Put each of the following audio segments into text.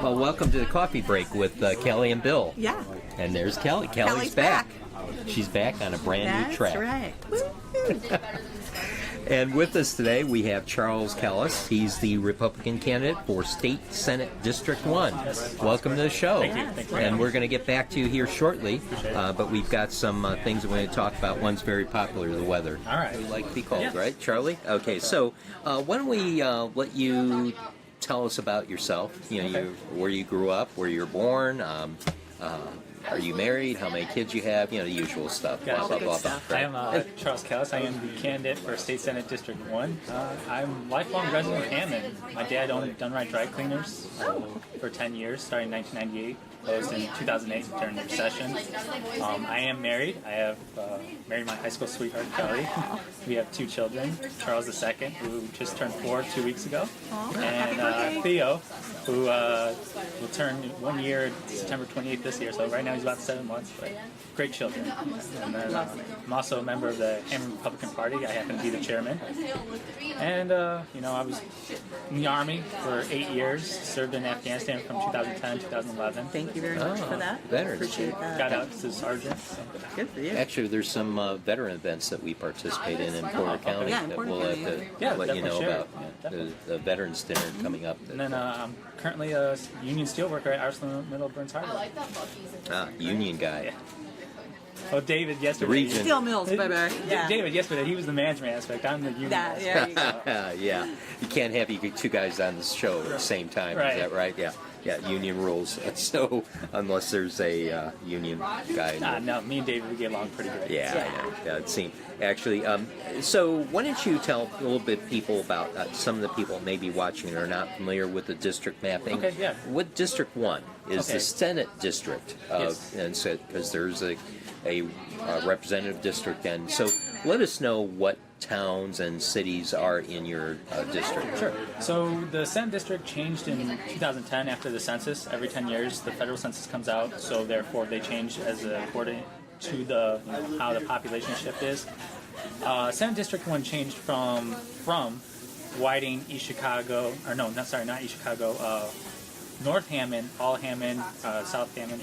Well, welcome to the coffee break with Kelly and Bill. Yeah. And there's Kelly. Kelly's back. She's back on a brand new track. That's right. And with us today, we have Charles Kallas. He's the Republican candidate for State Senate District 1. Welcome to the show. Thank you. And we're going to get back to you here shortly, but we've got some things we're going to talk about. One's very popular, the weather. All right. We like to be cold, Yes. right, Charlie? Okay, so why don't we let you tell us about yourself, where you grew up, where you were born, are you married, how many kids you have, the usual stuff. Gotcha. Blah, blah, blah, blah. I am Charles Kallas. I am the candidate for State Senate District 1. I'm a lifelong resident of Hammond. My dad owned Dunright Dry Cleaners for 10 years, starting in 1998. Closed in 2008 during the recession. I am married. I have married my high school sweetheart, Kelly. We have 2 children, Charles II, who just turned 4 2 weeks ago, and Theo, who will turn 1 year September 28th this year. So right now he's about 7 months, but great children. And then I'm also a member of the Hammond Republican Party. I happen to be the chairman. And, I was in the Army for 8 years, served in Afghanistan from 2010 to 2011. Thank you very much for that. Veterans. Appreciate that. Got out to sergeant. So. Good for you. Actually, there's some veteran events that we participate in Porter County Yeah, in that Porter we'll County, have to let you know definitely about. The Veterans Dinner coming up. And then I'm currently a union steelworker at ArcelorMittal Burns Harbor. Union guy. Oh, David yesterday. region. Steel mills, baby. Yeah. David yesterday, he was the management aspect. I'm the union. That, there you go. Yeah, you can't have you 2 guys on the show at the same time. Right. Is that right? Yeah, union rules. So unless there's a union guy. No, me and David, we get along pretty good. Yeah, I know. Yeah, it seemed. Actually, so why don't you tell a little bit people about some of the people maybe watching who are not familiar with the district mapping? Okay, yeah. What District 1 is the Senate district of, Yes. and so because there's a representative district, and so let us know what towns and cities are in your district. Sure. So the Senate district changed in 2010 after the census. Every 10 years, the federal census comes out, so therefore they change as according to the how the population shift is. Senate District 1 changed from Whiting, East Chicago, or no, not East Chicago, North Hammond, All Hammond, South Hammond,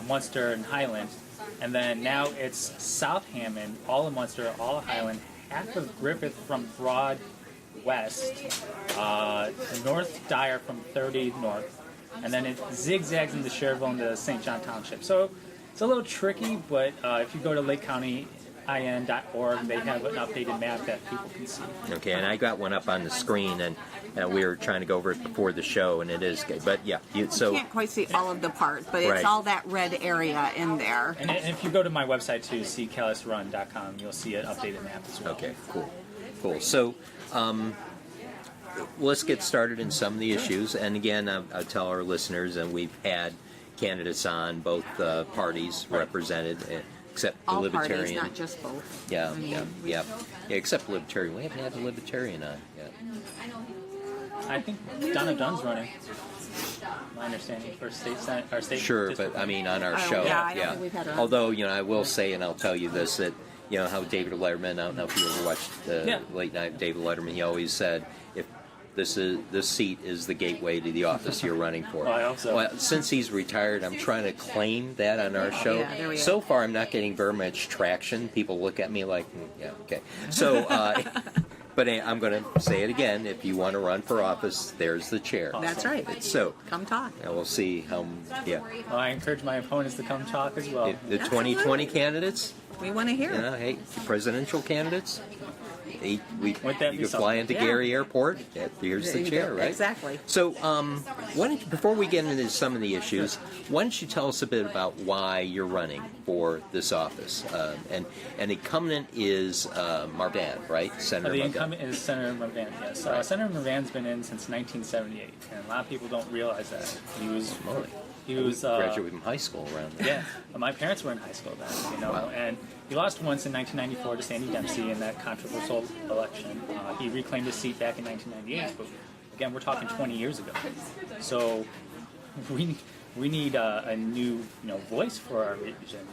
Munster, and Highland. And then now it's South Hammond, all of Munster, all of Highland, half of Griffith from Broad West, North Dyer from 30 North, and then it zigzags into Cherville into St. John Township. So it's a little tricky, but if you go to lakecounty.in.org, they have an updated map that people can see. Okay, and I got one up on the screen, and we were trying to go over it before the show, and it is good. But yeah, so You can't quite see all of the parts, but it's Right. all that red area in there. And if you go to my website too, ckallasrun.com, you'll see an updated map as well. okay, cool. So let's get started in some of the issues. And again, I'll tell our listeners, and we've had candidates on both parties represented, except the All Libertarian. parties, not just both. Yeah, I mean, yeah, except Libertarian. We haven't had the Libertarian on yet. I think Donna Dunn's running. My understanding for state senate or state. Sure, district. but I mean on our Oh, show. yeah, I don't think we've had her on. Although I will say, and I'll tell you this, that how David Letterman. I don't know if you ever watched the late night David Letterman. He always said, if this seat is the gateway to the office you're running for. Well, I hope so. Well, since he's retired, I'm trying to claim that on our show. Yeah, there we go. So far, I'm not getting very much traction. People look at me like, yeah, okay. So. But I'm going to say it again. If you want to run for office, there's the chair. That's right. So Come talk. and we'll see how. Yeah, Well, I encourage my opponents to come talk as well. the 2020 candidates. We want to hear it. Hey, presidential candidates. You Wouldn't that be can fly into something? Gary Airport. Here's There the you chair, go. right? Exactly. So, why don't you, before we get into some of the issues, why don't you tell us a bit about why you're running for this office? And the incumbent is Marvan, right? Senator The Marvan. incumbent is Senator Moran, yes. Right. Senator Moran's been in since 1978, and a lot of people don't realize that. He was graduated from high school around there. Yeah, my parents were in high school then, Wow. and he lost once in 1994 to Sandy Dempsey in that controversial election. He reclaimed his seat back in 1998, but again, we're talking 20 years ago. So we need a new voice for our region.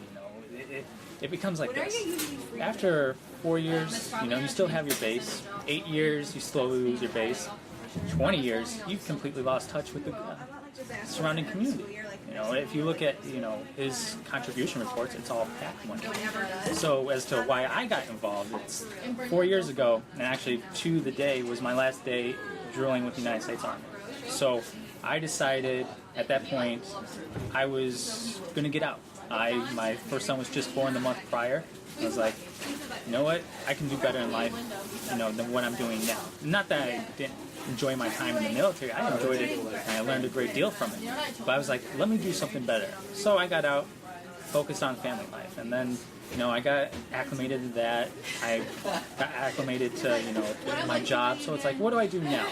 It becomes like this. After 4 years, you still have your base. 8 years, you slowly lose your base. 20 years, you've completely lost touch with the surrounding community. You know, if you look at, you know, his contribution reports, it's all PAC money. So as to why I got involved, it's 4 years ago, and actually to the day was my last day drilling with the United States Army. So I decided at that point I was going to get out. My first son was just born the month prior. I was like, you know what, I can do better in life, you know, than what I'm doing now. Not that I didn't enjoy my time in the military. I enjoyed it, and I learned a great deal from it. But I was like, let me do something better. So I got out, focused on family life, and then, you know, I got acclimated to that. I got acclimated to, you know, my job. So it's like, what do I do now?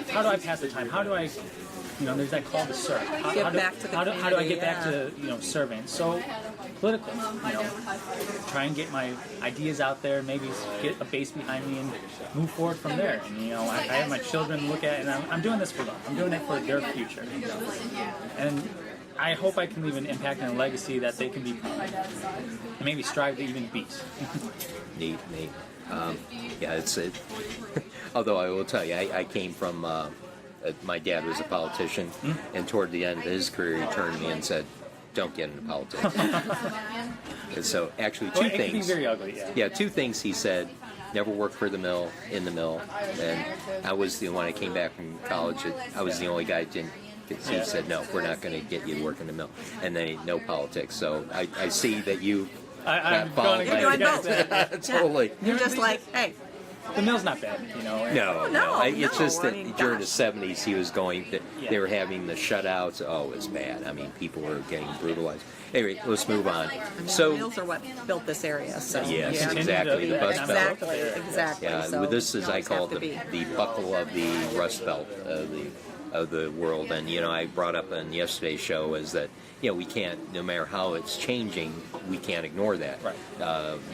How do I pass the time? How do I, you know, there's that call to serve. How do I get back to, you know, serving? So political, you know, try and get my ideas out there, maybe get a base behind me and move forward from there. And, you know, I have my children look at it, and I'm doing this for them. I'm doing it for their future. You know? And I hope I can leave an impact and a legacy that they can be proud of, and maybe strive to even beat. Neat. Yeah, it's although I will tell you, I came from, my dad was a politician, and toward the end of his career, he turned to me and said, don't get into politics. And so actually two It things. can be very ugly, yeah. Two things he said. Never worked for the mill, in the mill. And I was when I came back from college, I was the only guy that didn't. He said, no, we're not going to get you to work in the mill. And then no politics. So I see that you I'm followed going You're doing against both. totally. You're just like, hey, The mill's not bad, you know. No. It's just that during the gosh. 70s, he was going. They were having the shutouts. Oh, it was bad. I mean, people were getting brutalized. Anyway, let's move on. The wheels are what built this area. So Yes, yeah. exactly. The Rust Belt. Exactly. Yeah, So this is you I always call have it to be. the buckle of the Rust Belt of the world. And you know, I brought up on yesterday's show is that we can't, no matter how it's changing, we can't ignore that. Right.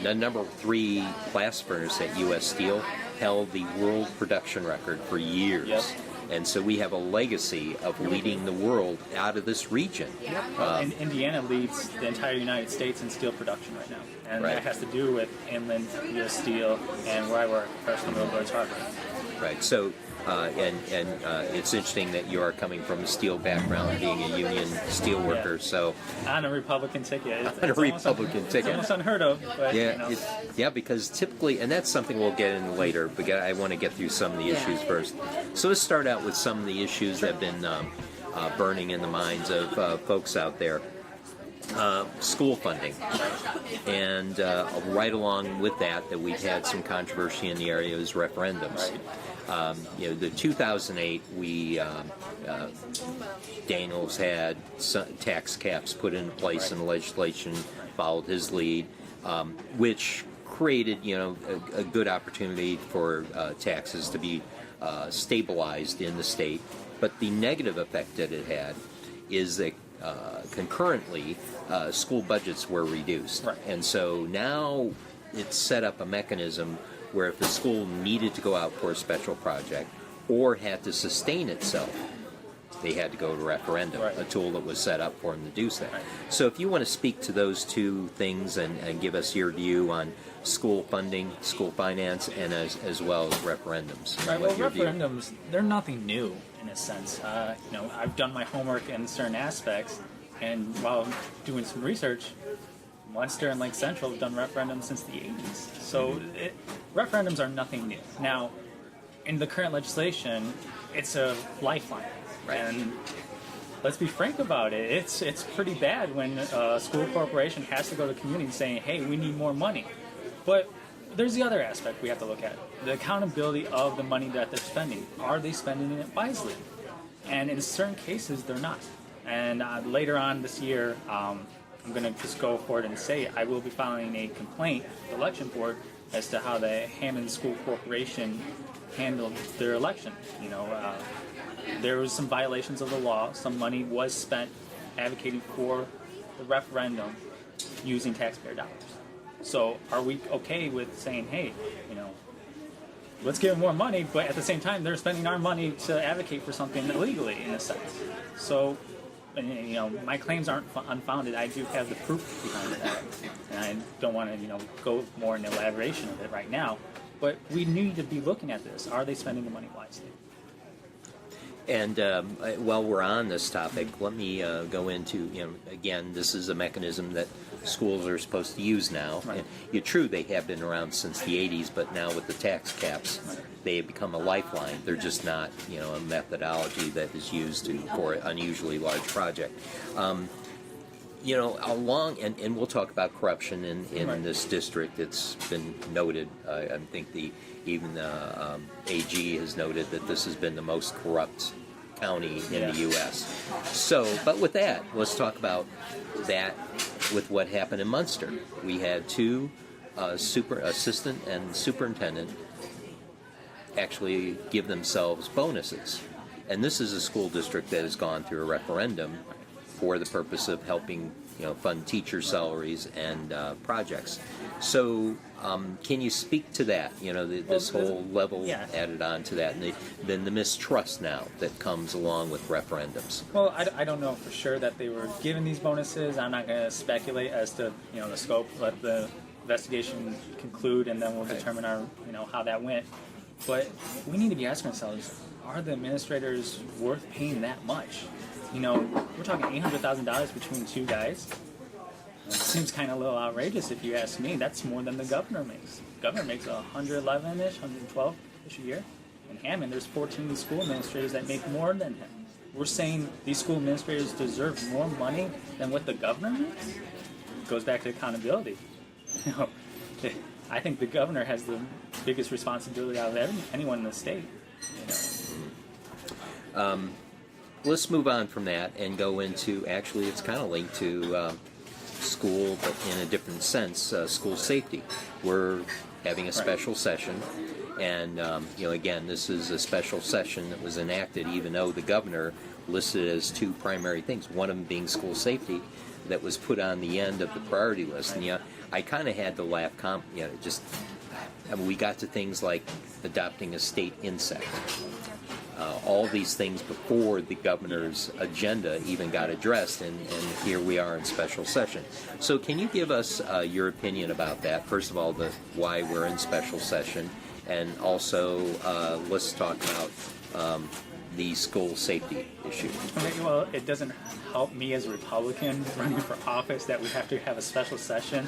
The number 3 blast furnace at U.S. Steel held the world production record for years. Yep. And so we have a legacy of leading the world out of this region. And Indiana leads the entire United States in steel production right now. And Right. that has to do with inland U.S. Steel and where I work, Preston Railroads Harbor. Right. So, it's interesting that you are coming from a steel background, being a union steel worker. Yeah. So, On a Republican ticket. on a Republican It's ticket. almost unheard of, but Yeah, you know. because typically, and that's something we'll get into later, but I want to get through some of the issues first. So let's start out with some of the issues that have been burning in the minds of folks out there. School funding. And right along with that we've had some controversy in the area is referendums. The 2008, Daniels had tax caps put into place, and the legislation followed his lead, which created, a good opportunity for taxes to be stabilized in the state. But the negative effect that it had is that concurrently, school budgets were reduced. Right. And so now it's set up a mechanism where if the school needed to go out for a special project or had to sustain itself, they had to go to referendum, Right. a tool that was set up for them to do so. Right. So if you want to speak to those two things and give us your view on school funding, school finance, and as well as referendums. Right, well, What your view- referendums, they're nothing new in a sense. I've done my homework in certain aspects, and while doing some research, Munster and Lake Central have done referendums since the 80s. So referendums are nothing new. Now, in the current legislation, it's a lifeline. Right. And let's be frank about it. It's pretty bad when a school corporation has to go to the community saying, hey, we need more money. But there's the other aspect we have to look at. The accountability of the money that they're spending. Are they spending it wisely? And in certain cases, they're not. And later on this year, I'm going to just go forward and say I will be filing a complaint with the election board as to how the Hammond School Corporation handled their election. There was some violations of the law. Some money was spent advocating for the referendum using taxpayer dollars. So are we okay with saying, hey, let's give them more money, but at the same time they're spending our money to advocate for something illegally in a sense. So, my claims aren't unfounded. I do have the proof behind that, and I don't want to, go more into elaboration of it right now. But we need to be looking at this. Are they spending the money wisely? And while we're on this topic, let me go into, again, this is a mechanism that schools are supposed to use now. Right. And it's true they have been around since the 80s, but now with the tax caps, they have become a lifeline. They're just not, a methodology that is used for an unusually large project. And we'll talk about corruption in this district. It's been noted. I think even the AG has noted that this has been the most corrupt county in the U.S. So, but with that, let's talk about that with what happened in Munster. We had two assistant and superintendent actually give themselves bonuses. And this is a school district that has gone through a referendum for the purpose of helping, fund teacher salaries and projects. So, can you speak to that? This whole level added on to that, and then the mistrust now that comes along with referendums. Well, I don't know for sure that they were given these bonuses. I'm not going to speculate as to the scope. Let the investigation conclude, and then we'll determine our how that went. But we need to be asking ourselves: are the administrators worth paying that much? We're talking $800,000 between two guys. It seems kind of a little outrageous if you ask me. That's more than the governor makes. The governor makes 111-ish, 112-ish a year. In Hammond, there's 14 school administrators that make more than him. We're saying these school administrators deserve more money than what the governor makes? It goes back to accountability. I think the governor has the biggest responsibility out of anyone in the state. Let's move on from that and go into, actually, it's kind of linked to school, but in a different sense, school safety. We're having a special session, and, again, this is a special session that was enacted even though the governor listed as two primary things, one of them being school safety, that was put on the end of the priority list. And, I kind of had to laugh, we got to things like adopting a state insect. All these things before the governor's agenda even got addressed, and here we are in special session. So can you give us your opinion about that? First of all, why we're in special session, and also let's talk about the school safety issue. Okay, well, it doesn't help me as a Republican running for office that we have to have a special session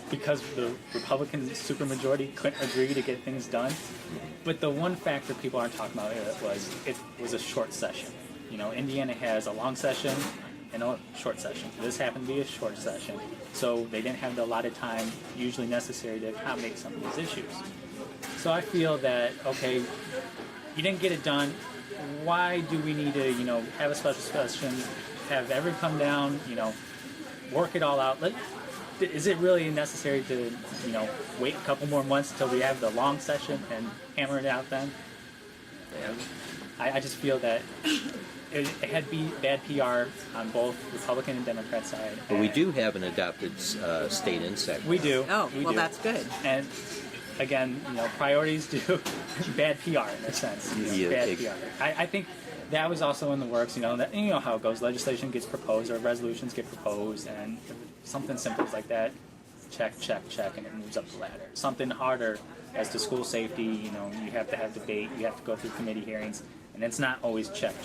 because the Republican supermajority couldn't agree to get things done. But the one factor people aren't talking about it was a short session. Indiana has a long session and a short session. This happened to be a short session, so they didn't have the allotted time usually necessary to accommodate some of these issues. So I feel that, okay, you didn't get it done. Why do we need to, have a special session, have everyone come down, work it all out? Is it really necessary to, wait a couple more months until we have the long session and hammer it out then? I just feel that it had bad PR on both Republican and Democrat side. But we do have an adopted state insect. We do. Oh, we well, do. that's good. And again, priorities do bad PR in a sense. Bad PR. I think that was also in the works. That how it goes. Legislation gets proposed or resolutions get proposed, and something simple like that, check, and it moves up the ladder. Something harder as to school safety. You have to have debate. You have to go through committee hearings, and it's not always check.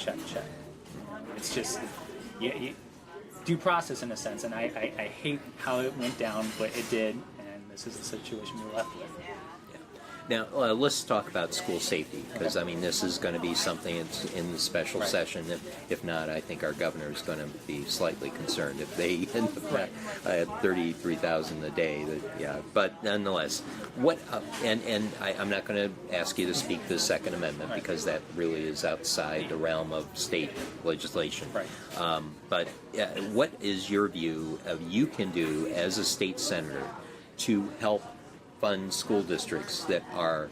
It's just due process in a sense, and I hate how it went down, but it did, and this is the situation we're left with. Now, let's talk about school safety, because, this is going to be something that's in the special session. If not, I think our governor is going to be slightly concerned if they end up at 33,000 a day. But nonetheless, I'm not going to ask you to speak to the Second Amendment, because that really is outside the realm of state legislation. Right. But what is your view of you can do as a state senator to help fund school districts that are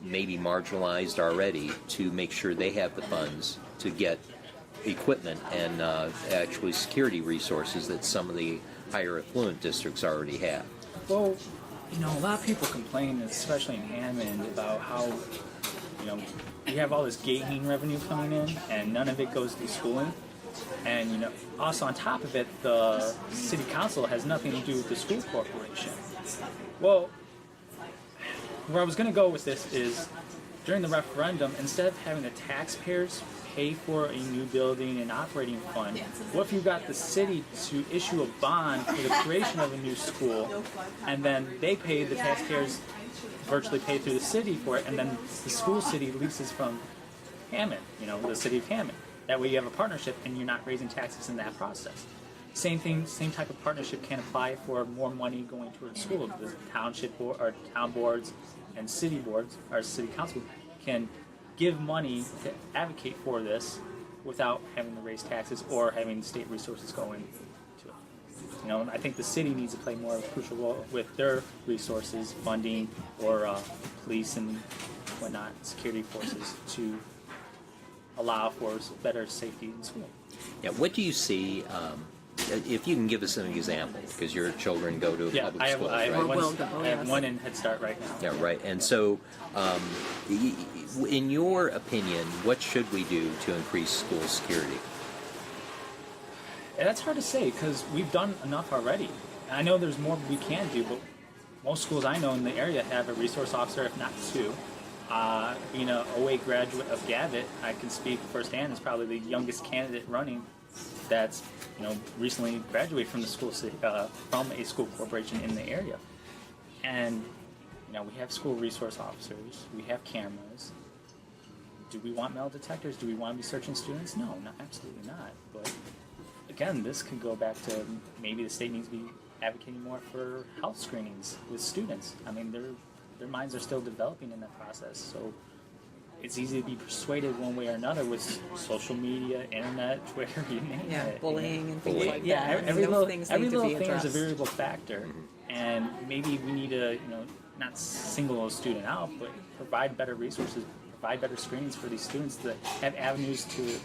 maybe marginalized already, to make sure they have the funds to get equipment and actually security resources that some of the higher affluent districts already have? Well, a lot of people complain, especially in Hammond, about how you have all this gaming revenue coming in and none of it goes to schooling. And also on top of it, the city council has nothing to do with the school corporation. Well, where I was going to go with this is, during the referendum, instead of having the taxpayers pay for a new building and operating fund, what if you got the city to issue a bond for the creation of a new school, and then they pay, the taxpayers virtually pay through the city for it, and then the school city leases from Hammond, the city of Hammond. That way you have a partnership and you're not raising taxes in that process. Same thing, same type of partnership can apply for more money going towards schools. The township board, or town boards and city boards, or city council can give money to advocate for this without having to raise taxes or having state resources go into it. I think the city needs to play more of a crucial role with their resources, funding, or police and whatnot, security forces, to allow for better safety in school. Yeah, what do you see, if you can give us an example, because your children go to public schools, I right? have one in Head Start right now. Yeah, right. And so, in your opinion, what should we do to increase school security? And that's hard to say, because we've done enough already. And I know there's more we can do, but most schools I know in the area have a resource officer, if not two. Being an OA graduate of Gavitt, I can speak firsthand, is probably the youngest candidate running that's recently graduated from the school from a school corporation in the area. And we have school resource officers, we have cameras. Do we want metal detectors? Do we want to be searching students? No, absolutely not. But again, this could go back to maybe the state needs to be advocating more for health screenings with students. I mean, their minds are still developing in that process, so it's easy to be persuaded one way or another with social media, internet, Twitter, you name it. Bullying and things like Yeah, that. every Those little, things every need to little be thing is a addressed. variable factor, and maybe we need to, not single a student out, but provide better resources, provide better screenings for these students that have avenues to,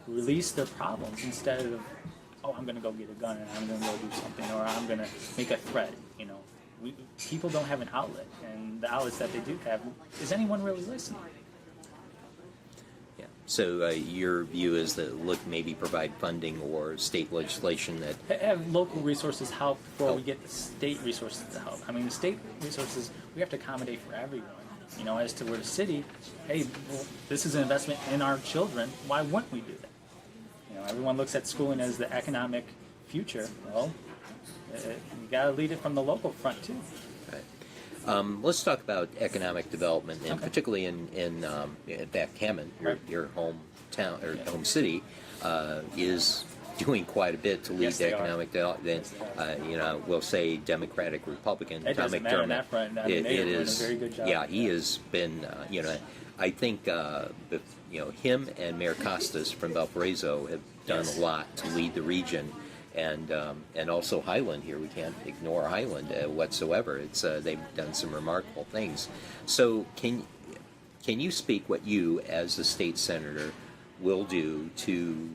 release their problems instead of, I'm going to go get a gun and I'm going to go do something, or I'm going to make a threat. People don't have an outlet, and the outlets that they do have, is anyone really listening? Yeah. So your view is that maybe provide funding or state legislation that Have local resources help before we get the state resources to help. I mean, the state resources, we have to accommodate for everyone. As to where the city, hey, this is an investment in our children, why wouldn't we do that? Everyone looks at schooling as the economic future. Well, you got to lead it from the local front too. Right. Let's talk about economic development, and Okay. particularly in fact, Hammond, your hometown or home city, is doing quite a bit to lead Yes, the they are. economic development. We'll say Democratic, Republican. It doesn't matter on that front. I mean, they are doing a very good job. Yeah, he has been. I think him and Mayor Costas from Valparaiso have done a lot to lead the region. And also Highland here. We can't ignore Highland whatsoever. It's they've done some remarkable things. So can you speak what you, as the state senator, will do to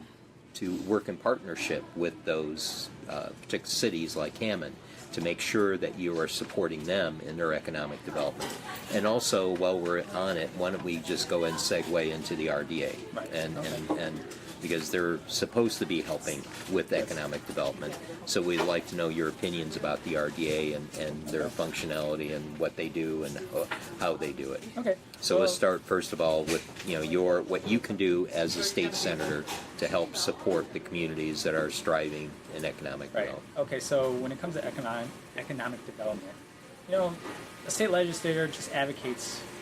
work in partnership with those particular cities like Hammond to make sure that you are supporting them in their economic development? And also, while we're on it, why don't we just go and segue into the RDA? Right. And because they're supposed to be helping with economic development. So we'd like to know your opinions about the RDA and their functionality and what they do and how they do it. Okay. So let's start first of all with what you can do as a state senator to help support the communities that are striving in economic Right. development. Okay. So when it comes to economic development, a state legislator just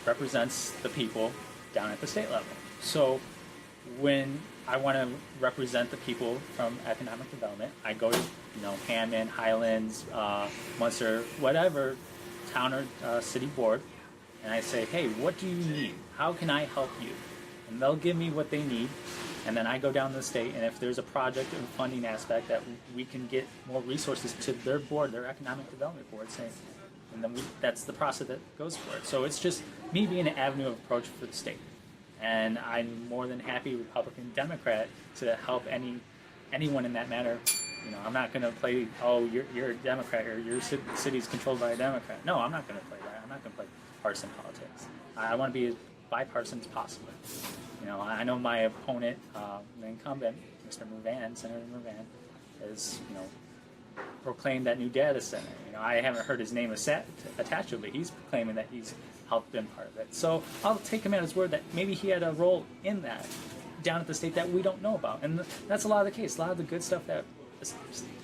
represents the people down at the state level. So when I want to represent the people from economic development, I go to Hammond, Highlands, Munster, whatever town or city board, and I say, hey, what do you need? How can I help you? And they'll give me what they need, and then I go down to the state, and if there's a project or funding aspect that we can get more resources to their board, their economic development board, saying, and then that's the process that goes for it. So it's just me being an avenue of approach for the state. And I'm more than happy, Republican, Democrat, to help anyone in that matter. I'm not going to play, you're a Democrat or your city's controlled by a Democrat. No, I'm not going to play that. I'm not going to play partisan politics. I want to be as bipartisan as possible. I know my opponent, the incumbent, Mr. Moran, Senator Moran, has, proclaimed that new data center. I haven't heard his name attached to it, but he's claiming that he's helped been part of it. So I'll take him at his word that maybe he had a role in that down at the state that we don't know about. And that's a lot of the case. A lot of the good stuff that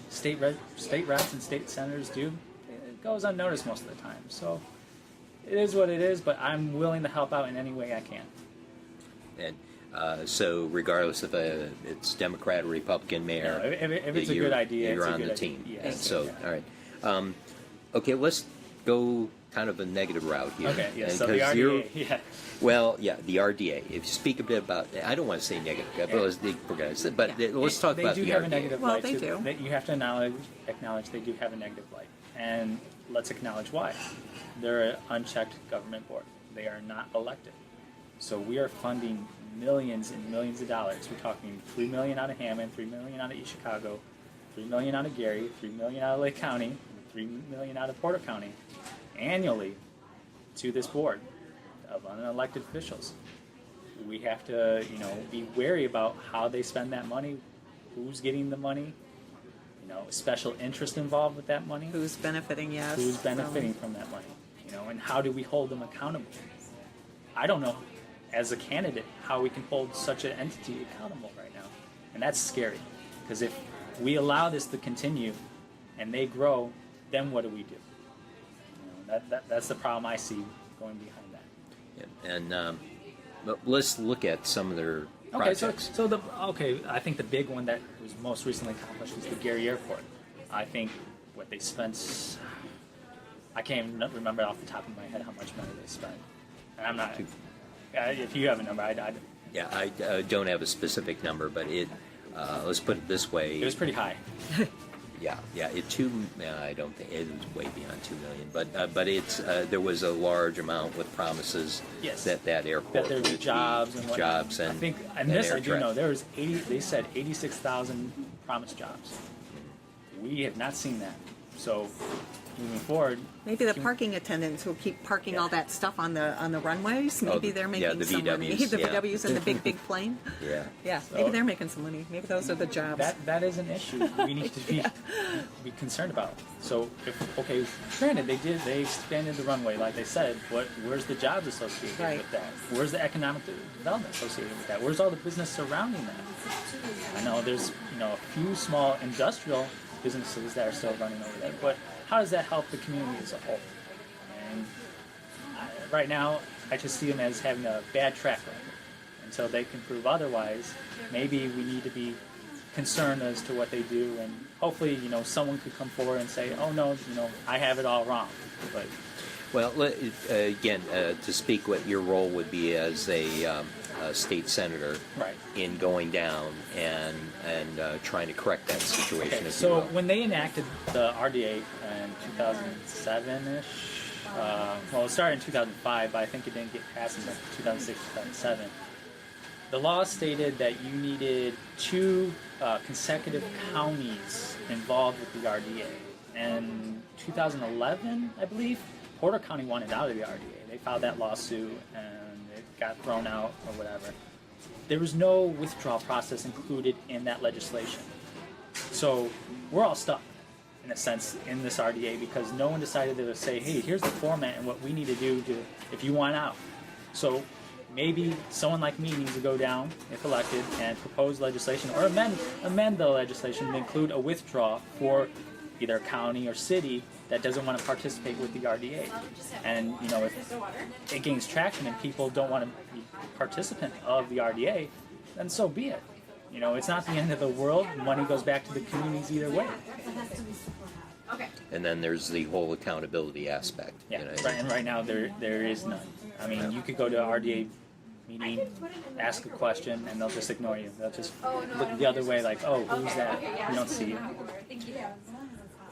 state reps and state senators do, it goes unnoticed most of the time. So it is what it is, but I'm willing to help out in any way I can. And so regardless if it's Democrat or Republican mayor, if it's a good idea, you're it's a on good the idea. team. Yes. And so, Yeah. all right. Okay, let's go kind of a negative route here. Okay, yes. And So the 'cause RDA, yeah. Well, yeah, the RDA. If you speak a bit about, I don't want to say negative, but let's talk about They the do have a RDA. negative Well, light. they too. do. You have to acknowledge they do have a negative light. And let's acknowledge why. They're an unchecked government board. They are not elected. So we are funding millions and millions of dollars. We're talking $3 million out of Hammond, $3 million out of East Chicago, $3 million out of Gary, $3 million out of Lake County, and $3 million out of Porter County annually to this board of unelected officials. We have to, be wary about how they spend that money, who's getting the money, special interest involved with that money, Who's benefiting? Yes. who's benefiting from that money, and how do we hold them accountable? I don't know, as a candidate, how we can hold such an entity accountable right now, and that's scary, because if we allow this to continue and they grow, then what do we do? That's the problem I see going behind that. Yeah, and but let's look at some of their Okay, projects. I think the big one that was most recently accomplished was the Gary Airport. I think what they spent, I can't even remember off the top of my head how much money they spent. And I'm not, if you have a number, Yeah, I don't have a specific number, but let's put it this way. it was pretty high. Yeah, I don't think it was way beyond 2 million, but it's there was a large amount with promises Yes. that airport That there's would jobs be and whatnot. jobs and I think, and and this air I do traffic. know, there was 80, they said 86,000 promised jobs. We have not seen that. So moving forward, Maybe the parking attendants who keep parking all that stuff on the runways. Maybe they're yeah, making the some money. VWs, The yeah. VWs and the big plane. Yeah. Yeah, maybe they're making some money. Maybe those are the jobs. that is an issue we need to be concerned about. So, granted, they expanded the runway, like they said, but where's the jobs associated Right. with that? Where's the economic development associated with that? Where's all the business surrounding that? I know there's a few small industrial businesses that are still running over there, but how does that help the community as a whole? And right now, I just see them as having a bad track record. Until they can prove otherwise, maybe we need to be concerned as to what they do, and hopefully, someone could come forward and say, "Oh no, I have it all wrong." But Well, again, to speak what your role would be as a state senator right. in going down and trying to correct that situation. Okay, if so you will. when they enacted the RDA in 2007-ish, well, it started in 2005, but I think it didn't get passed until 2006, 2007. The law stated that you needed 2 consecutive counties involved with the RDA. And 2011, I believe, Porter County wanted out of the RDA. They filed that lawsuit and it got thrown out or whatever. There was no withdrawal process included in that legislation. So we're all stuck, in a sense, in this RDA because no one decided to say, hey, here's the format and what we need to do if you want out. So maybe someone like me needs to go down, if elected, and propose legislation or amend the legislation to include a withdrawal for either a county or city that doesn't want to participate with the RDA. And, if it gains traction and people don't want to be participant of the RDA, then so be it. It's not the end of the world. Money goes back to the communities either way. And then there's the whole accountability aspect. Yeah, right now there is none. I mean, you could go to an RDA meeting, ask a question, and they'll just ignore you. They'll just look the other way like, oh, who's that? You don't see it.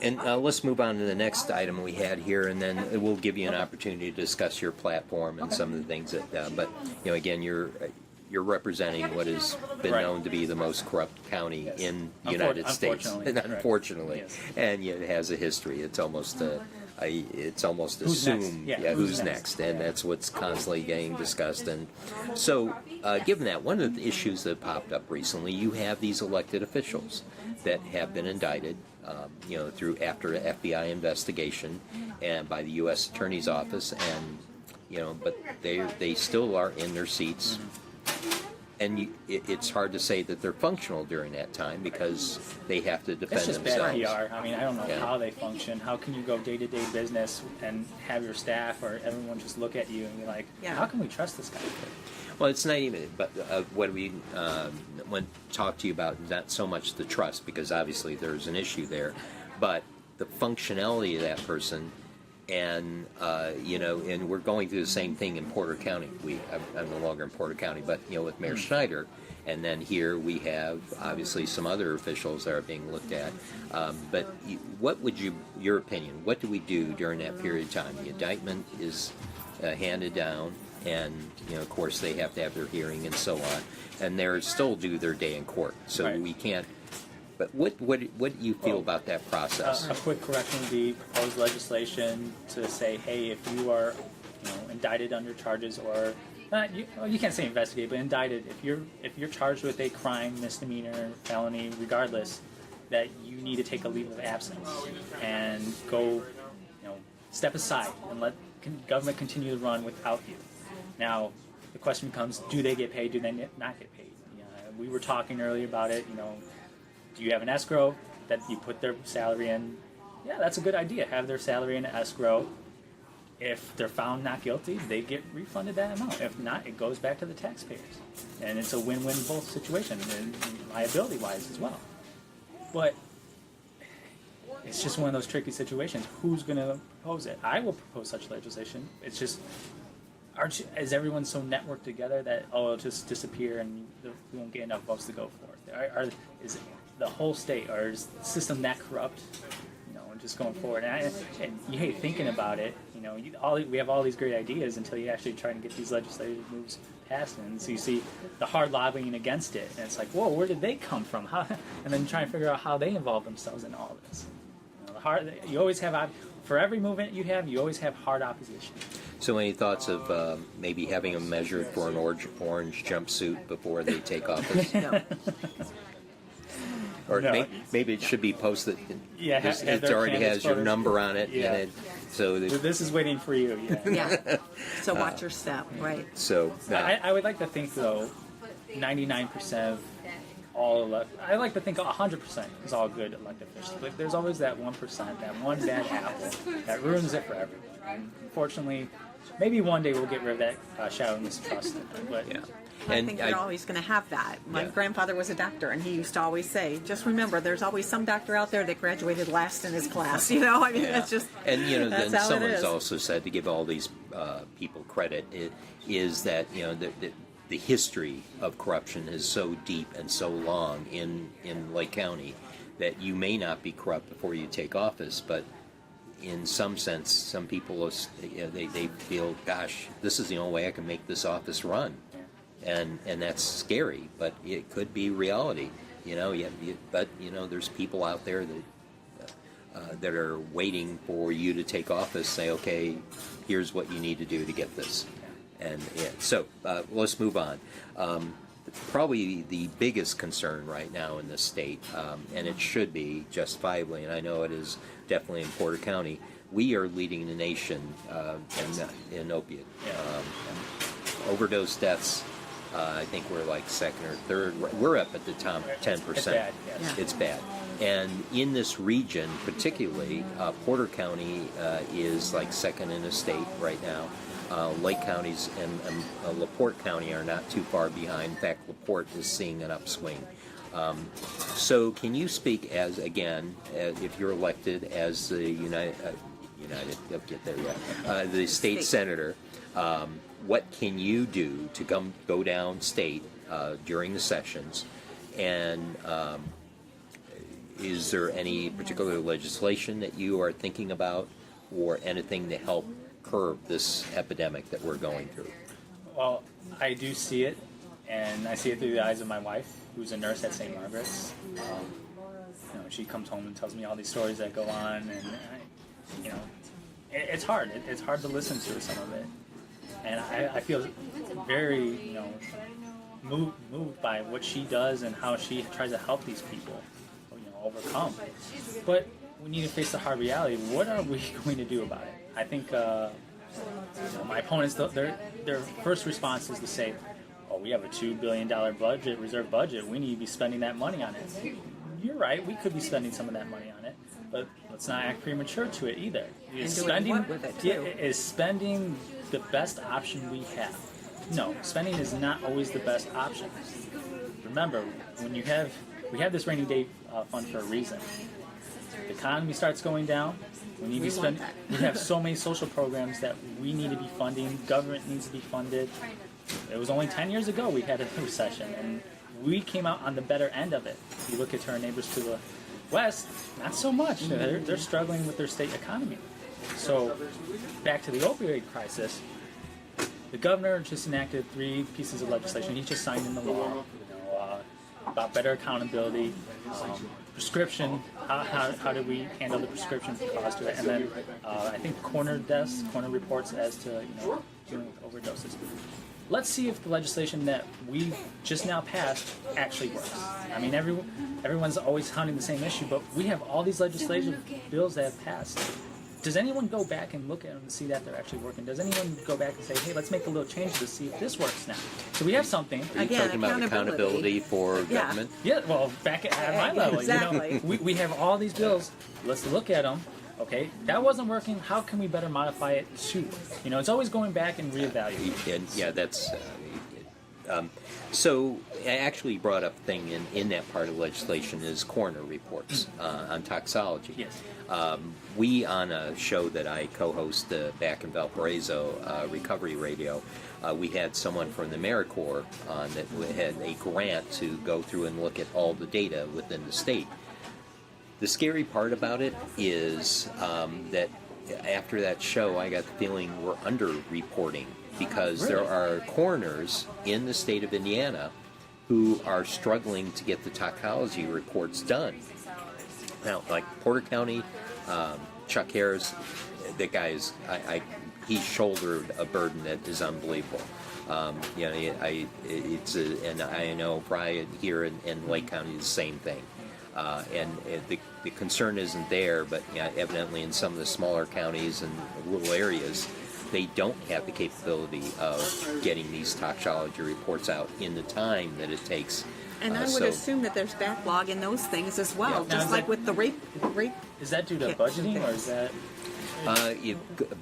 And let's move on to the next item we had here, and then we'll give you an opportunity to discuss your platform and some of the things that. But again, you're representing what has been known to be the most corrupt county in the United States, unfortunately, Yes. and yet it has a history. It's almost Who's assumed, next? Yeah, who's next, and that's what's constantly getting discussed. And so, given that, one of the issues that popped up recently, you have these elected officials that have been indicted, after an FBI investigation and by the U.S. Attorney's Office, and but they still are in their seats. And it's hard to say that they're functional during that time because they have to defend It's just themselves. bad PR. I mean, I don't know Yeah. how they function. How can you go day-to-day business and have your staff or everyone just look at you and be like, Yeah. how can we trust this guy? Well, it's not even, but what we want to talk to you about is not so much the trust, because obviously there's an issue there, but the functionality of that person. And and we're going through the same thing in Porter County. I'm no longer in Porter County, but with Mayor Schneider, and then here we have obviously some other officials that are being looked at. But what would your opinion? What do we do during that period of time? The indictment is handed down, and of course they have to have their hearing and so on, and they're still due their day in court. So Right. we can't. But what do you feel about that process? A quick correction would be proposed legislation to say, hey, if you are, indicted under charges or you can't say investigated, but indicted. If you're charged with a crime, misdemeanor, felony, regardless, that you need to take a leave of absence and go, step aside and let government continue to run without you. Now, the question becomes: do they get paid? Do they not get paid? We were talking earlier about it. Do you have an escrow that you put their salary in? Yeah, that's a good idea. Have their salary in escrow. If they're found not guilty, they get refunded that amount. If not, it goes back to the taxpayers. And it's a win-win both situation, and liability-wise as well. But it's just one of those tricky situations. Who's going to propose it? I will propose such legislation. It's just, is everyone so networked together that, it'll just disappear and we won't get enough votes to go for it? Is the whole state, or is the system that corrupt, just going forward? And you hate thinking about it. We have all these great ideas until you actually try to get these legislative moves passed, and so you see the hard lobbying against it, and it's like, whoa, where did they come from? And then try and figure out how they involve themselves in all this. You always have, for every movement you always have hard opposition. So any thoughts of maybe having them measured for an orange jumpsuit before they take office? No. Or No. maybe it should be posted. Yeah, have it their already has candidates your photos. number on it. Yeah. And This is waiting for you. Yeah. Yeah. So watch your step, right? I would like to think, though, 99% of all I like to think 100% is all good elected officials. But there's always that 1%, that one bad apple that ruins it for everyone. And unfortunately, maybe one day we'll get rid of that shadow of mistrust. But Yeah. I think you're always going to have that. My grandfather was a doctor, and he used to always say, just remember, there's always some doctor out there that graduated last in his class. That's just, And that's then how it someone's is. also said, to give all these people credit, is that the history of corruption is so deep and so long in Lake County that you may not be corrupt before you take office, but in some sense, some people they feel, gosh, this is the only way I can make this office run. And that's scary, but it could be reality, But there's people out there that are waiting for you to take office. Say, okay, here's what you need to do to get this, and so let's move on. Probably the biggest concern right now in this state, and it should be justifiably, and I know it is definitely in Porter County. We are leading the nation in opiate overdose deaths. I think we're like second or third. We're up at the top 10%. It's bad, yes. It's bad. And in this region, particularly, Porter County is like second in the state right now. Lake counties and LaPorte County are not too far behind. In fact, LaPorte is seeing an upswing. So can you speak if you're elected as the the state senator, what can you do to go down state during the sessions, and is there any particular legislation that you are thinking about, or anything to help curb this epidemic that we're going through? Well, I do see it, and I see it through the eyes of my wife, who's a nurse at St. Margaret's. She comes home and tells me all these stories that go on, and it's hard. It's hard to listen to some of it. And I feel very, moved by what she does and how she tries to help these people, overcome. But we need to face the hard reality. What are we going to do about it? I think My opponents, their first response is to say, "Oh, we have a $2 billion budget, reserve budget. We need to be spending that money on it." You're right. We could be spending some of that money on it, but let's not act premature to it either. And doing what with it, too? Is spending the best option we have? No, spending is not always the best option. Remember, we have this rainy day fund for a reason. The economy starts going down. We need to spend. We have so many social programs that we need to be funding. Government needs to be funded. It was only 10 years ago we had a recession, and we came out on the better end of it. If you look at our neighbors to the west, not so much. They're struggling with their state economy. So, back to the opioid crisis. The governor just enacted 3 pieces of legislation. He just signed into law about better accountability, prescription. How do we handle the prescription cost to it? And then I think corner reports as to dealing with overdoses. Let's see if the legislation that we've just now passed actually works. I mean, everyone's always hunting the same issue, but we have all these legislative bills that have passed. Does anyone go back and look at them and see that they're actually working? Does anyone go back and say, hey, let's make a little change to see if this works now? So we have something. Are you talking about accountability for government? Yeah, well, back at my level, exactly. We have all these bills. Let's look at them. Okay, that wasn't working. How can we better modify it to? It's always going back and reevaluating. Yeah, that's. So I actually brought up a thing in that part of legislation is coroner reports on toxology. Yes. We, on a show that I co-host back in Valparaiso, Recovery Radio, we had someone from the AmeriCorps on that had a grant to go through and look at all the data within the state. The scary part about it is that after that show, I got the feeling we're under-reporting because there are coroners in the state of Indiana who are struggling to get the toxicology reports done. Now, like Porter County, Chuck Harris, that guy is, he's shouldered a burden that is unbelievable. And I know Brian here in Lake County is the same thing. And the concern isn't there, but evidently in some of the smaller counties and rural areas, they don't have the capability of getting these toxicology reports out in the time that it takes. And I would assume that there's backlog in those things as well, just like with the rape. Is that due to budgeting, or is that?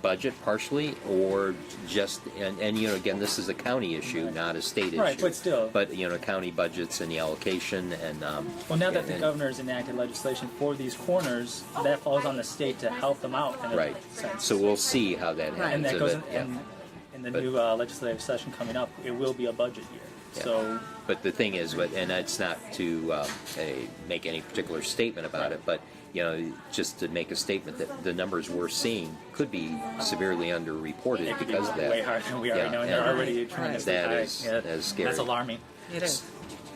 Budget partially, or just and again, this is a county issue, not a state issue. Right, but still. But county budgets and the allocation and. Well, now that the governor's enacted legislation for these corners, that falls on the state to help them out. In a sense. So we'll see how that happens. And that goes in the new legislative session coming up. It will be a budget year. Yeah. So. But the thing is, and it's not to make any particular statement about it, but. Just to make a statement that the numbers we're seeing could be severely underreported because of that. Way higher than we already know, and they're already tremendously high. That is scary. That's alarming. It is.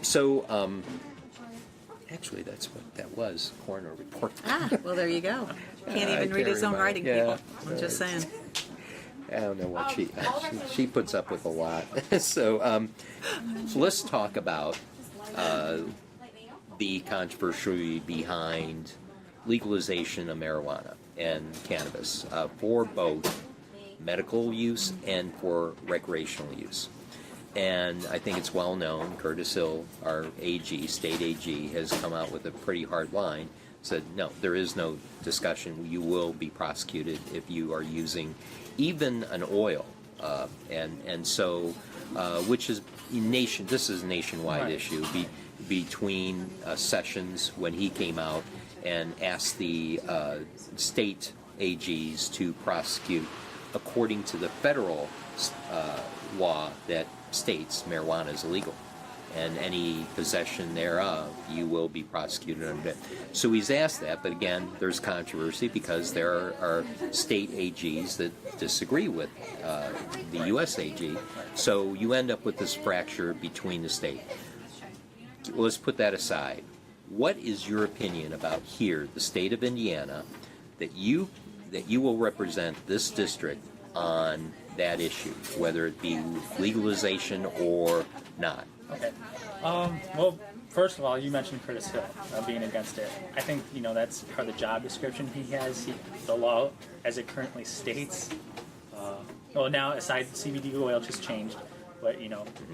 So, actually, that's what that was, coroner report. Well, there you go. Can't even read his own writing, people. I'm just saying. I don't know what she puts up with a lot. So let's talk about the controversy behind legalization of marijuana and cannabis for both medical use and for recreational use. And I think it's well known, Curtis Hill, our AG, state AG, has come out with a pretty hard line, said, no, there is no discussion. You will be prosecuted if you are using even an oil. So, which is this is a nationwide issue. Between sessions when he came out and asked the state AGs to prosecute according to the federal law that states marijuana is illegal, and any possession thereof you will be prosecuted under it. So he's asked that, but again, there's controversy because there are state AGs that disagree with the U.S. AG. So you end up with this fracture between the state. Let's put that aside. What is your opinion about here, the state of Indiana, that you will represent this district on that issue, whether it be legalization or not? Okay. Well, first of all, you mentioned Curtis Hill being against it. I think that's part of the job description he has. The law, as it currently states, Well, now aside CBD oil just changed, but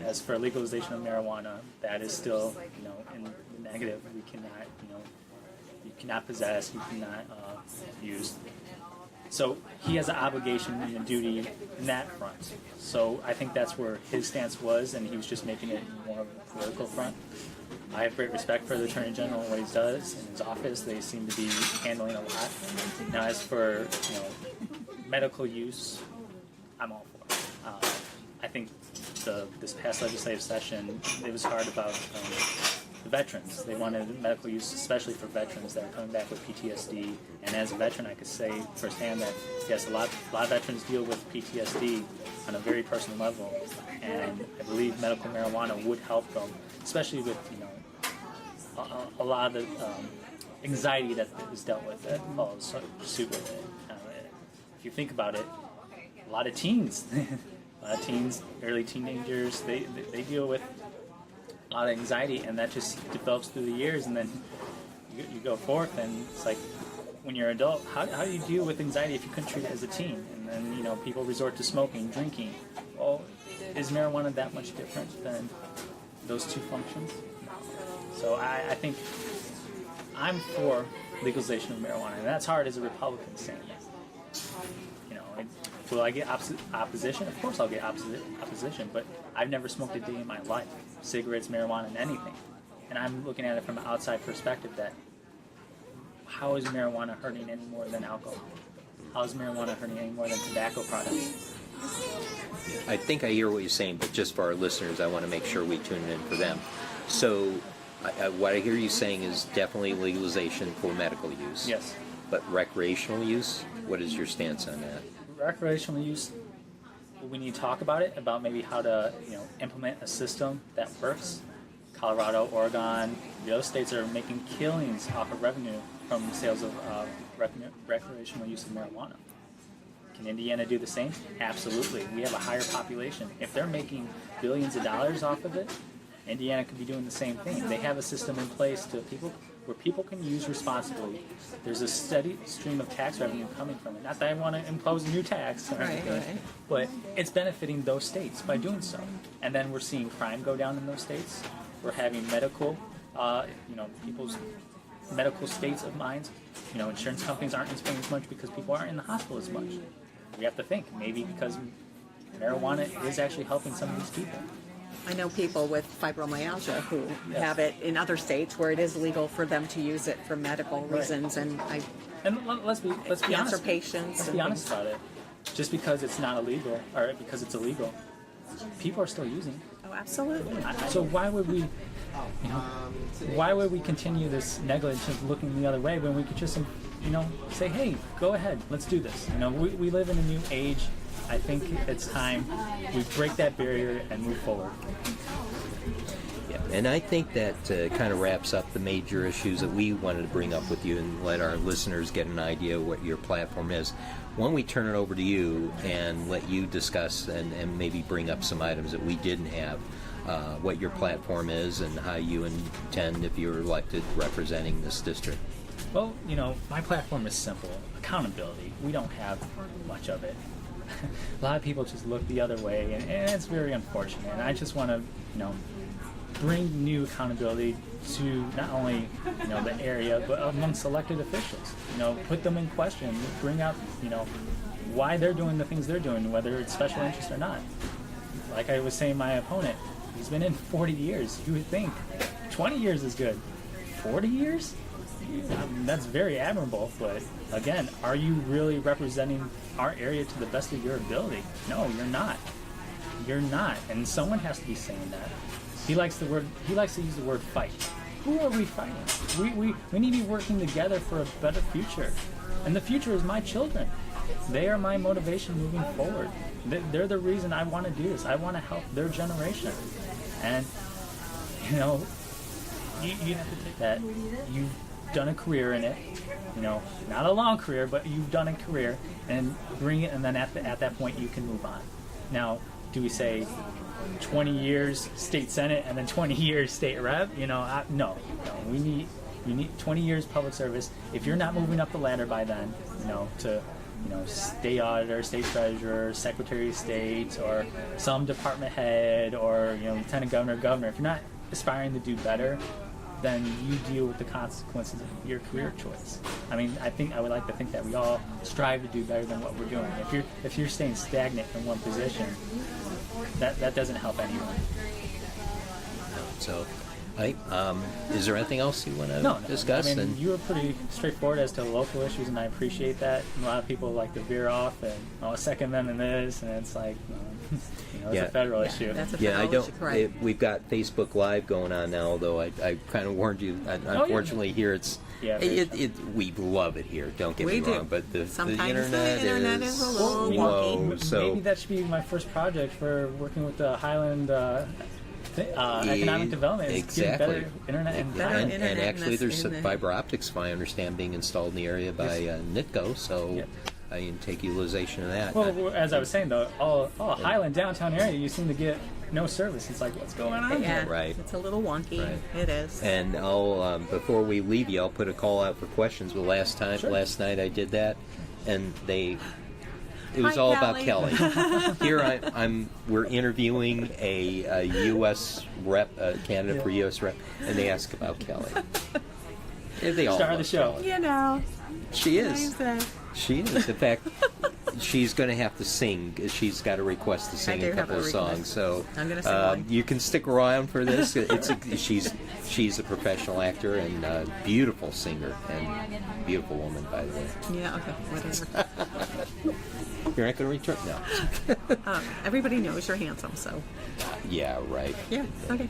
as for legalization of marijuana, that is still in the negative. We cannot you cannot possess, you cannot use. So he has an obligation and a duty in that front. So I think that's where his stance was, and he was just making it more of a political front. I have great respect for the Attorney General and what he does in his office. They seem to be handling a lot. Now, as for medical use, I'm all for it. I think this past legislative session, it was hard about the veterans. They wanted medical use, especially for veterans that are coming back with PTSD. And as a veteran, I could say firsthand that yes, a lot of veterans deal with PTSD on a very personal level, and I believe medical marijuana would help them, especially with a lot of the anxiety that is dealt with that follows suit with it. If you think about it, a lot of teens, early teenagers, they deal with a lot of anxiety, and that just develops through the years, and then you go forth, and it's like when you're an adult, how do you deal with anxiety if you couldn't treat it as a teen? And then people resort to smoking, drinking. Well, is marijuana that much different than those two functions? So I think I'm for legalization of marijuana, and that's hard as a Republican saying that. Will I get opposition? Of course I'll get opposition, but I've never smoked a day in my life. Cigarettes, marijuana, and anything. And I'm looking at it from an outside perspective that how is marijuana hurting any more than alcohol? How is marijuana hurting any more than tobacco products? I think I hear what you're saying, but just for our listeners, I want to make sure we tune in for them. So what I hear you saying is definitely legalization for medical use. Yes. But recreational use, what is your stance on that? Recreational use, we need to talk about it, about maybe how to implement a system that works. Colorado, Oregon, the other states are making killings off of revenue from sales of recreational use of marijuana. Can Indiana do the same? Absolutely. We have a higher population. If they're making billions of dollars off of it, Indiana could be doing the same thing. They have a system in place where people can use responsibly. There's a steady stream of tax revenue coming from it. Not that I want to impose a new tax or anything, right. But it's benefiting those states by doing so. And then we're seeing crime go down in those states. We're having medical, people's medical states of minds. Insurance companies aren't spending as much because people aren't in the hospital as much. We have to think, maybe because marijuana is actually helping some of these people. I know people with fibromyalgia who have it in other states where it is legal for them to use it for medical reasons, and let's be honest. Patients. Let's be honest about it. Just because it's not illegal, or because it's illegal, people are still using it. Oh, absolutely. So why would we continue this negligence looking the other way when we could just say, hey, go ahead, let's do this. We live in a new age. I think it's time we break that barrier and move forward. Yeah, and I think that kind of wraps up the major issues that we wanted to bring up with you and let our listeners get an idea of what your platform is. Why don't we turn it over to you and let you discuss and maybe bring up some items that we didn't have, what your platform is and how you intend, if you're elected, representing this district. Well, my platform is simple. Accountability. We don't have much of it. A lot of people just look the other way, and it's very unfortunate. And I just want to, bring new accountability to not only, the area, but amongst elected officials. Put them in question, bring out, why they're doing the things they're doing, whether it's special interest or not. Like I was saying, my opponent, he's been in 40 years. You would think 20 years is good. 40 years? That's very admirable, but again, are you really representing our area to the best of your ability? No, you're not. You're not, and someone has to be saying that. He likes to use the word fight. Who are we fighting? We need to be working together for a better future, and the future is my children. They are my motivation moving forward. They're the reason I want to do this. I want to help their generation, and you have to take that. You've done a career in it, not a long career, but you've done a career, and bring it, and then at that point you can move on. Now, do we say 20 years state senate and then 20 years state rep? No. We need 20 years public service. If you're not moving up the ladder by then, to state auditor, state treasurer, secretary of state, or some department head, or lieutenant governor. If you're not aspiring to do better, then you deal with the consequences of your career choice. I mean, I would like to think that we all strive to do better than what we're doing. If you're staying stagnant in one position, that doesn't help anyone. So, is there anything else you want to discuss? I mean, you were pretty straightforward as to local issues, and I appreciate that. A lot of people like to veer off and Second Amendment this, and it's like, it's a federal issue. That's a federal issue, correct. We've got Facebook Live going on now, although I kind of warned you. Unfortunately, here it's. We love it here. Don't get me wrong, but the internet is a little wonky. So maybe that should be my first project for working with the Highland economic development. Exactly. Better internet and actually, there's fiber optics, if I understand, being installed in the area by NITCO. So. I can take utilization of that. Well, as I was saying, though, Highland downtown area, you seem to get no service. It's like, what's going on here? Right. It's a little wonky. Right. It is. And I'll before we leave you, I'll put a call out for questions. But last night I did that, and it was all about Kelly. Here we're interviewing a U.S. rep, candidate for U.S. rep, and they ask about Kelly. They all Star of the show. Kelly. She is. She is. In fact, she's going to have to sing. She's got a request to sing a couple of songs. So I'm going to sing one. You can stick around for this. She's a professional actor and a beautiful singer and beautiful woman, by the way. Yeah. Okay. Whatever. You're not going to return? No. Everybody knows you're handsome, so. Yeah. Right. Yeah. Okay.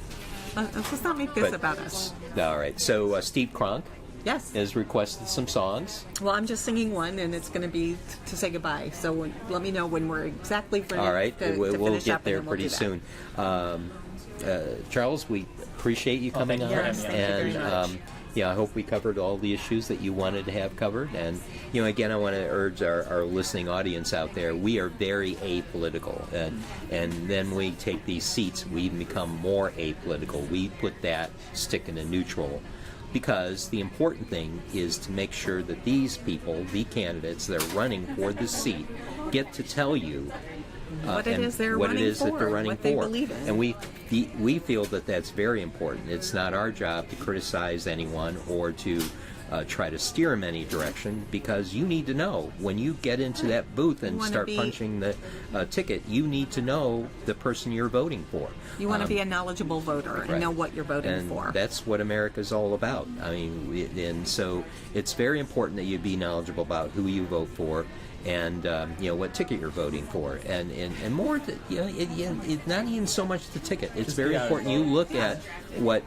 Let's not make this about us. All right. So Steve Kronk. Yes. Has requested some songs. Well, I'm just singing one, and it's going to be to say goodbye. So let me know when we're exactly finished. All right, we'll get there and pretty soon. Charles, we appreciate you coming on, Yes, thank you very much. I hope we covered all the issues that you wanted to have covered. And again, I want to urge our listening audience out there: we are very apolitical, and then we take these seats, we become more apolitical. We put that stick in a neutral. Because the important thing is to make sure that these people, the candidates that are running for this seat, get to tell you what it is they're what running it is for, that they're running what for. they believe in. And we feel that that's very important. It's not our job to criticize anyone or to try to steer them any direction, because you need to know when you get into that booth and start punching the ticket, you need to know the person you're voting for. You want to be a knowledgeable voter and know what you're voting for. That's what America's all about. I mean, and so it's very important that you be knowledgeable about who you vote for, and what ticket you're voting for, and more. It's not even so much the ticket. It's very important you look at what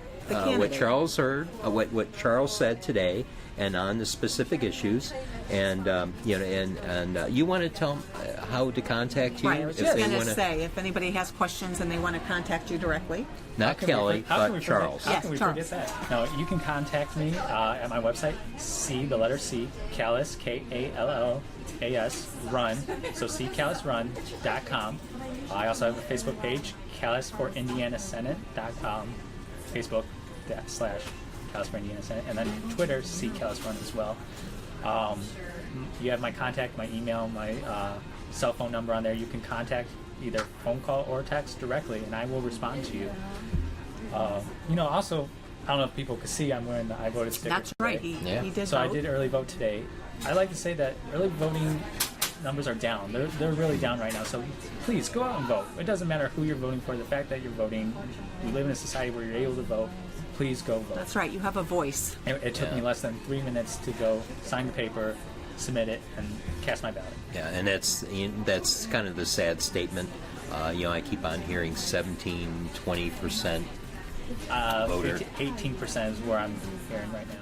Charles heard, what Charles said today, and on the specific issues, and you want to tell them how to contact you. Right. I was just going to say, if anybody has questions and they want to contact you directly. Not Kelly, but Charles. How can we forget that? No, you can contact me at my website, the letter C, Kallas, Kallas, run, so ckallasrun.com. I also have a Facebook page, KallasForIndianaSenate.com, Facebook.com/Kallas for Indiana Senate, and then Twitter, ckallasrun as well. You have my contact, my email, my cell phone number on there. You can contact either phone call or text directly, and I will respond to you. Also, I don't know if people could see, I'm wearing the I voted sticker. That's right. He did So vote. I did early vote today. I like to say that early voting numbers are down. They're really down right now. So please go out and vote. It doesn't matter who you're voting for. The fact that you're voting, we live in a society where you're able to vote. Please go vote. That's right. You have a voice. It took me less than 3 minutes to go sign the paper, submit it, and cast my ballot. Yeah, and that's kind of the sad statement. I keep on hearing 17-20% voter. 18% is where I'm hearing right now.